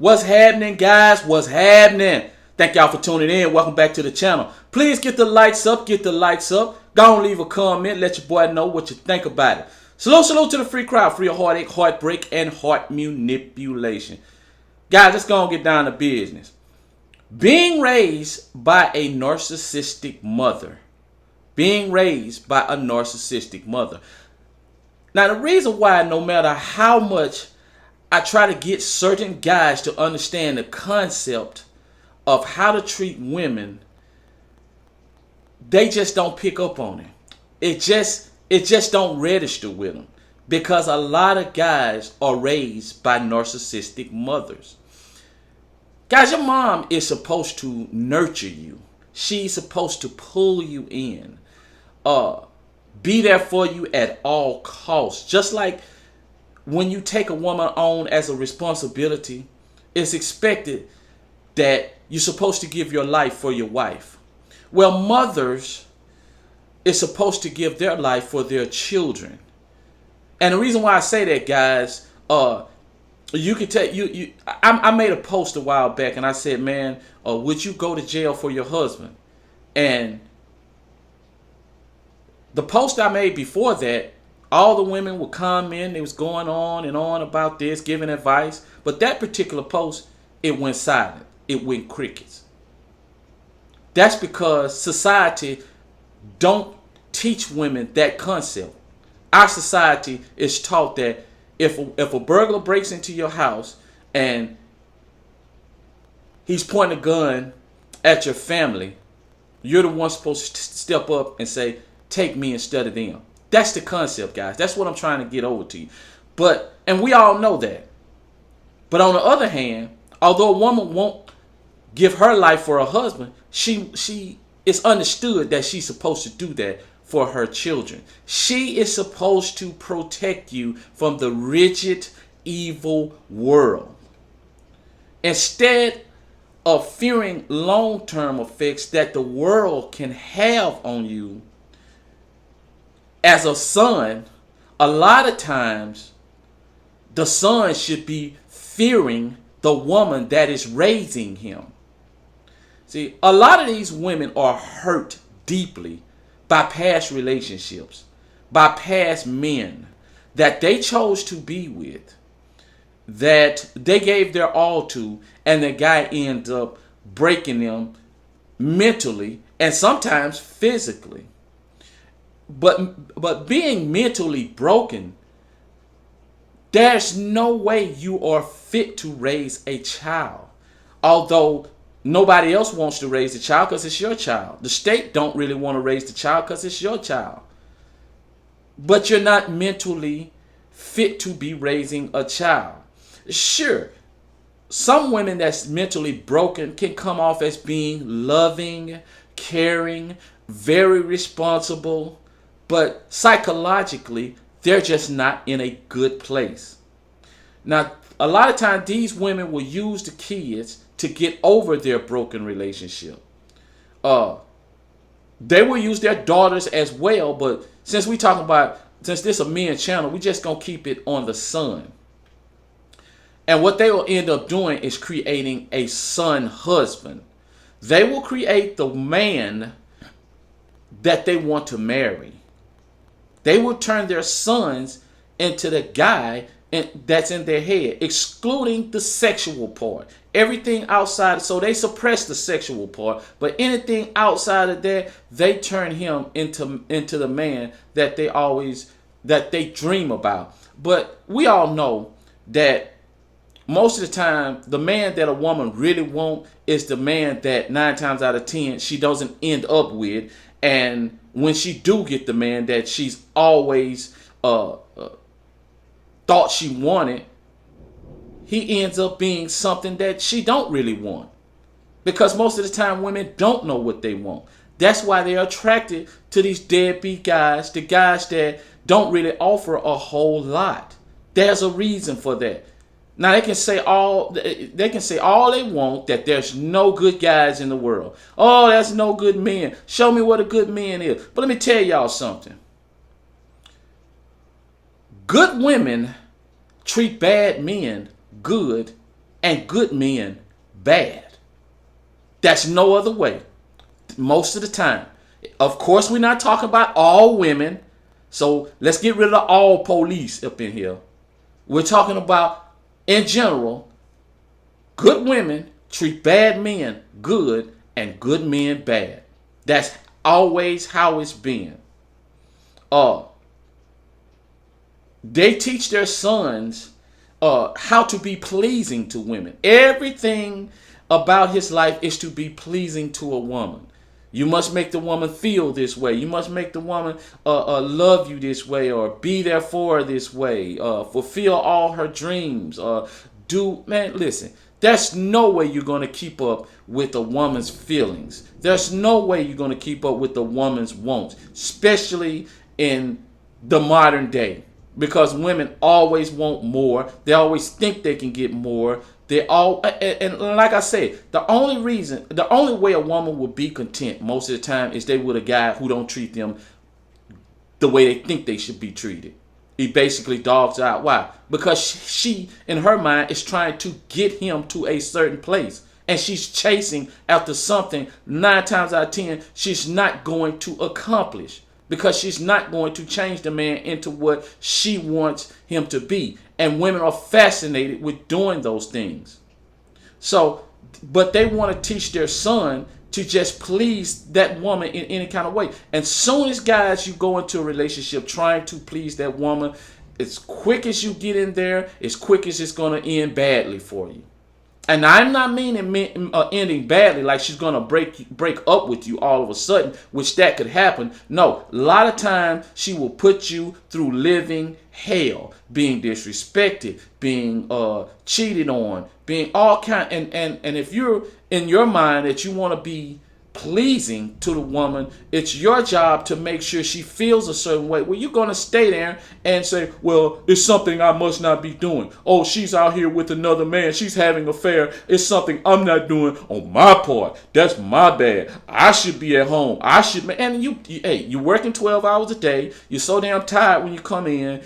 What's happening, guys? What's happening? Thank y'all for tuning in. Welcome back to the channel. Please get the lights up. Get the lights up. Go and leave a comment. Let your boy know what you think about it. Salute to the free crowd. Free of heartache, heartbreak, and heart manipulation. Guys, let's go and get down to business. Being raised by a narcissistic mother. Being raised by a narcissistic mother. Now, the reason why, no matter how much I try to get certain guys to understand the concept of how to treat women, they just don't pick up on it. It just don't register with them, because a lot of guys are raised by narcissistic mothers. Guys, your mom is supposed to nurture you. She's supposed to pull you in, be there for you at all costs. Just like when you take a woman on as a responsibility, it's expected that you're supposed to give your life for your wife. Well, mothers is supposed to give their life for their children. And the reason why I say that, guys, you can tell I made a post a while back and I said, man, would you go to jail for your husband? And the post I made before that, all the women would comment. They was going on and on about this, giving advice. But that particular post, it went silent. It went crickets. That's because society don't teach women that concept. Our society is taught that if a burglar breaks into your house and he's pointing a gun at your family, you're the one supposed to step up and say, take me instead of them. That's the concept, guys. That's what I'm trying to get over to you. And we all know that. But on the other hand, although a woman won't give her life for her husband, she is understood that she's supposed to do that for her children. She is supposed to protect you from the rigid, evil world. Instead of fearing long-term effects that the world can have on you, as a son, a lot of times the son should be fearing the woman that is raising him. See, a lot of these women are hurt deeply by past relationships, by past men that they chose to be with, that they gave their all to, and the guy ends up breaking them mentally and sometimes physically. But being mentally broken, there's no way you are fit to raise a child. Although nobody else wants to raise the child because it's your child. The state don't really want to raise the child because it's your child. But you're not mentally fit to be raising a child. Sure, some women that's mentally broken can come off as being loving, caring, very responsible, but psychologically, they're just not in a good place. Now, a lot of times these women will use the kids to get over their broken relationship. They will use their daughters as well, but since this is a men channel, we just gonna keep it on the son. And what they will end up doing is creating a son husband. They will create the man that they want to marry. They will turn their sons into the guy that's in their head, excluding the sexual part. Everything outside, so they suppress the sexual part, but anything outside of that, they turn him into the man that they dream about. But we all know that most of the time, the man that a woman really wants is the man that 9 times out of 10 she doesn't end up with. And when she do get the man that she's always thought she wanted, he ends up being something that she don't really want. Because most of the time women don't know what they want. That's why they're attracted to these deadbeat guys, the guys that don't really offer a whole lot. There's a reason for that. Now they can say all they want, that there's no good guys in the world. Oh, there's no good men. Show me what a good man is. But let me tell y'all something. Good women treat bad men good and good men bad. That's no other way. Most of the time. Of course, we're not talking about all women. So let's get rid of all police up in here. We're talking about, in general, good women treat bad men good and good men bad. That's always how it's been. They teach their sons how to be pleasing to women. Everything about his life is to be pleasing to a woman. You must make the woman feel this way. You must make the woman love you this way, or be there for her this way. Fulfill all her dreams. Man, listen. There's no way you're going to keep up with a woman's feelings. There's no way you're going to keep up with a woman's wants, especially in the modern day. Because women always want more. They always think they can get more. And like I said, the only way a woman would be content most of the time is they with a guy who don't treat them the way they think they should be treated. He basically dogs out. Why? Because she, in her mind, is trying to get him to a certain place. And she's chasing after something 9 times out of 10 she's not going to accomplish. Because she's not going to change the man into what she wants him to be. And women are fascinated with doing those things. So, but they want to teach their son to just please that woman in any kind of way. And soon as guys, you go into a relationship trying to please that woman, as quick as you get in there, as quick as it's going to end badly for you. And I'm not meaning ending badly, like she's going to break up with you all of a sudden, which that could happen. No, a lot of times she will put you through living hell, being disrespected, being cheated on, being all kind. And if you're in your mind that you want to be pleasing to the woman, it's your job to make sure she feels a certain way. Well, you're going to stay there and say, well, it's something I must not be doing. Oh, she's out here with another man. She's having an affair. It's something I'm not doing on my part. That's my bad. I should be at home. And you're working 12 hours a day. You're so damn tired when you come in.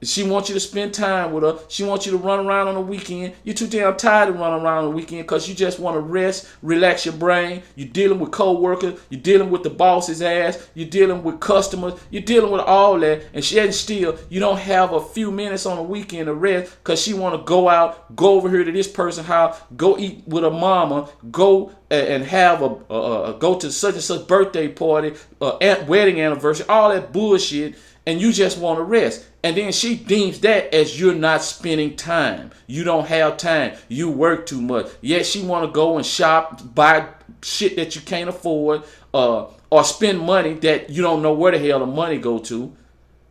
She wants you to spend time with her. She wants you to run around on the weekend. You're too damn tired to run around on the weekend because you just want to rest, relax your brain. You're dealing with co-workers. You're dealing with the boss's ass. You're dealing with customers. You're dealing with all that. And you don't have a few minutes on the weekend to rest because she want to go out, go over here to this person's house, go eat with her mama, go and have go to such and such birthday party, wedding anniversary, all that bullshit. And you just want to rest. And then she deems that as you're not spending time. You don't have time. You work too much. Yet she want to go and shop, buy shit that you can't afford, or spend money that you don't know where the hell the money go to.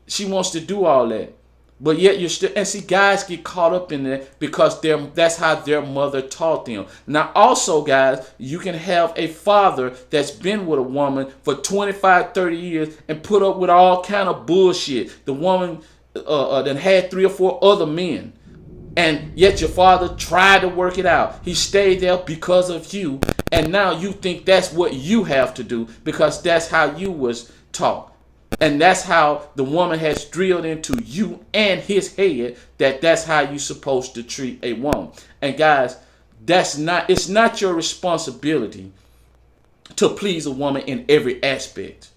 She wants to do all that. But yet you're still, and see, guys get caught up in that because that's how their mother taught them. Now, also, guys, you can have a father that's been with a woman for 25, 30 years and put up with all kind of bullshit. The woman that had 3 or 4 other men. And yet your father tried to work it out. He stayed there because of you. And now you think that's what you have to do because that's how you was taught. And that's how the woman has drilled into you and his head that's how you're supposed to treat a woman. And guys, it's not your responsibility to please a woman in every aspect.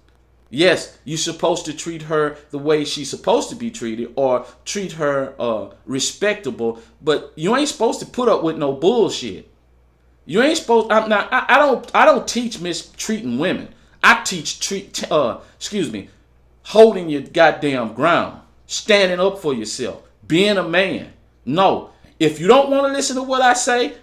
Yes, you're supposed to treat her the way she's supposed to be treated or treat her respectable, but you ain't supposed to put up with no bullshit. You ain't supposed I don't teach mistreating women. I teach holding your goddamn ground, standing up for yourself, being a man. No, if you don't want to listen to what I say,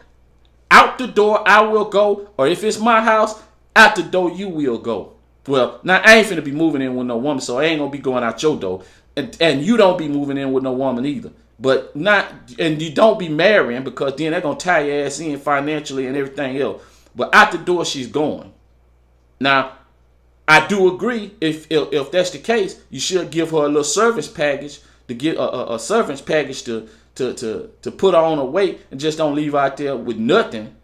out the door I will go, or if it's my house, out the door you will go. Well, now I ain't finna be moving in with no woman, so I ain't gonna be going out your door, and you don't be moving in with no woman either. But and you don't be marrying because then they're gonna tie your ass in financially and everything else. But out the door she's going. Now, I do agree. If that's the case, you should give her a little service package to get a servant's package to put her on her weight and just don't leave her out there with nothing.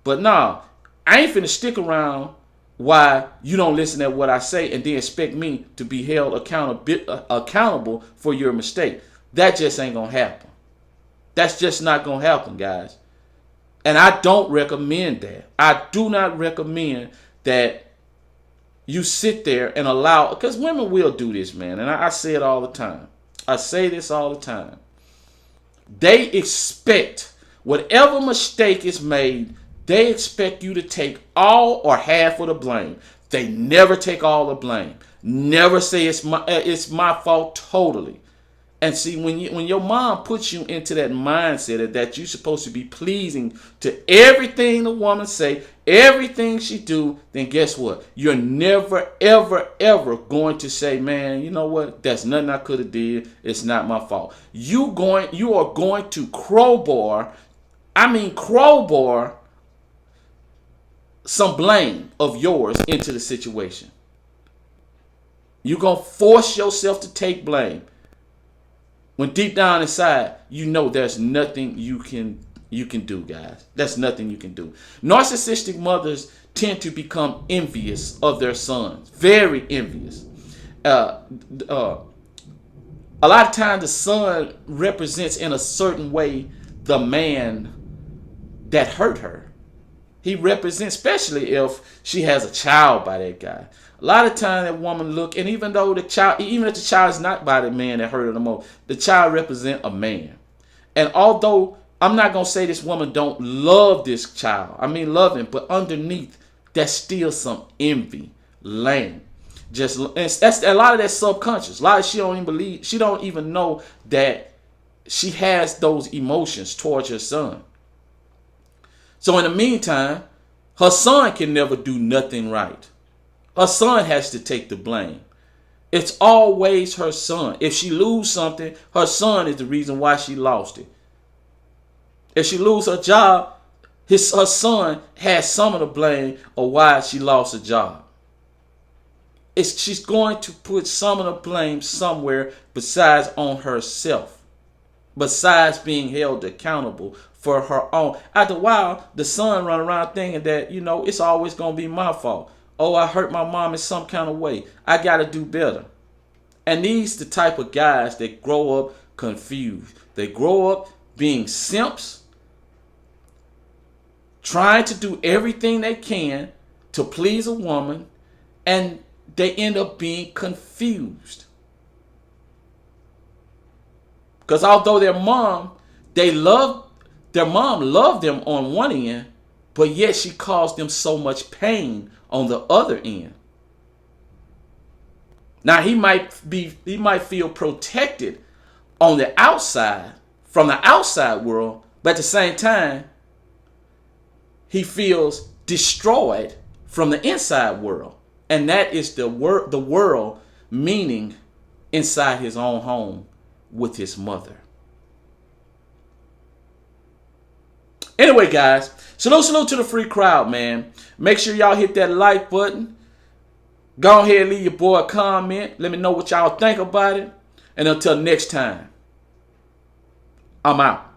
But nah, I ain't finna stick around while you don't listen to what I say and then expect me to be held accountable for your mistake. That just ain't gonna happen. That's just not gonna happen, guys. And I don't recommend that. I do not recommend that you sit there and allow, because women will do this, man. And I say it all the time. I say this all the time. They expect whatever mistake is made, they expect you to take all or half of the blame. They never take all the blame. Never say it's my fault totally. And see, when your mom puts you into that mindset that you're supposed to be pleasing to everything the woman say, everything she do, then guess what? You're never, ever, ever going to say, man, you know what? That's nothing I could have did. It's not my fault. You are going to crowbar some blame of yours into the situation. You're going to force yourself to take blame. When deep down inside, you know there's nothing you can do, guys. There's nothing you can do. Narcissistic mothers tend to become envious of their sons. Very envious. A lot of times the son represents in a certain way the man that hurt her. He represents, especially if she has a child by that guy. A lot of times that woman look, and even if the child is not by the man that hurt her the most, the child represents a man. And although I'm not gonna say this woman don't love this child, I mean love him, but underneath that's still some envy, lame. That's a lot of that subconscious. A lot of she don't even know that she has those emotions towards her son. So in the meantime, her son can never do nothing right. Her son has to take the blame. It's always her son. If she lose something, her son is the reason why she lost it. If she lose her job, her son has some of the blame of why she lost her job. She's going to put some of the blame somewhere besides on herself. Besides being held accountable for her own. After a while, the son run around thinking that, it's always going to be my fault. Oh, I hurt my mom in some kind of way. I got to do better. And these the type of guys that grow up confused. They grow up being simps, trying to do everything they can to please a woman, and they end up being confused. Because although their mom loved them on one end, but yet she caused them so much pain on the other end. Now he might feel protected on the outside from the outside world, but at the same time, he feels destroyed from the inside world. And that is the world meaning inside his own home with his mother. Anyway, guys, salute to the free crowd, man. Make sure y'all hit that like button. Go ahead and leave your boy a comment. Let me know what y'all think about it. And until next time, I'm out.